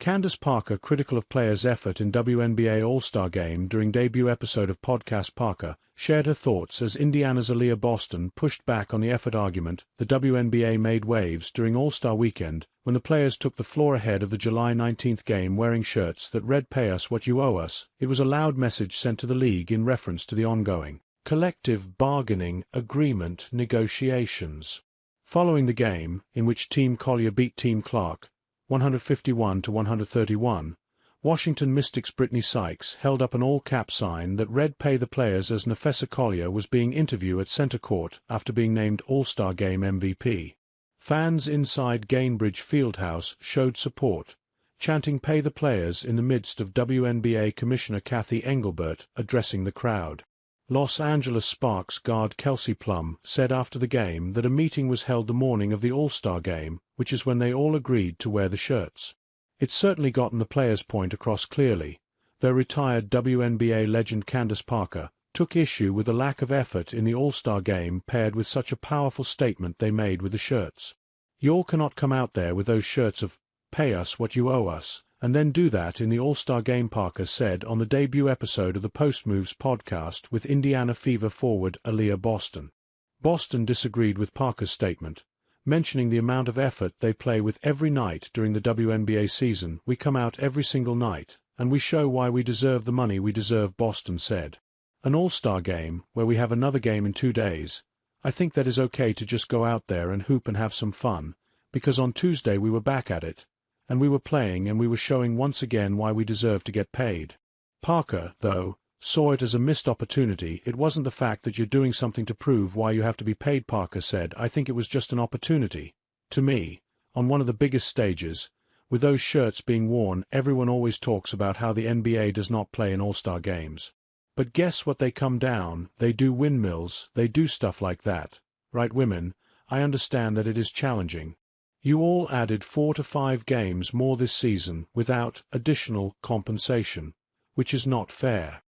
Candace Parker, critical of players' effort in WNBA All-Star Game during debut episode of podcast Parker, shared her thoughts as Indiana's Aaliyah Boston pushed back on the effort argument. The WNBA made waves during All-Star Weekend when the players took the floor ahead of the July 19th game wearing shirts that read "Pay us what you owe us." It was a loud message sent to the league in reference to the ongoing collective bargaining agreement negotiations. Following the game, in which Team Collier beat Team Clark 151-131, Washington Mystics' Brittany Sykes held up an all-cap sign that read "Pay the players" as Nafessa Collier was being interviewed at center court after being named All-Star Game MVP. Fans inside Gainbridge Fieldhouse showed support, chanting "Pay the players" in the midst of WNBA Commissioner Kathy Engelbert addressing the crowd. Los Angeles Sparks guard Kelsey Plum said after the game that a meeting was held the morning of the All-Star Game, which is when they all agreed to wear the shirts. It's certainly gotten the players' point across clearly, though retired WNBA legend Candace Parker took issue with the lack of effort in the All-Star Game paired with such a powerful statement they made with the shirts. "You all cannot come out there with those shirts of 'Pay us what you owe us' and then do that in the All-Star Game," Parker said on the debut episode of the Post Moves podcast with Indiana Fever forward Aaliyah Boston. Boston disagreed with Parker's statement, mentioning the amount of effort they play with every night during the WNBA season. "We come out every single night, and we show why we deserve the money we deserve," Boston said. "An All-Star Game, where we have another game in 2 days, I think that is okay to just go out there and hoop and have some fun, because on Tuesday we were back at it, and we were playing and we were showing once again why we deserve to get paid." Parker, though, saw it as a missed opportunity. "It wasn't the fact that you're doing something to prove why you have to be paid," Parker said. "I think it was just an opportunity. To me, on one of the biggest stages, with those shirts being worn, everyone always talks about how the NBA does not play in All-Star games. But guess what, they come down, they do windmills, they do stuff like that. Right, women? I understand that it is challenging. You all added 4 to 5 games more this season without additional compensation, which is not fair.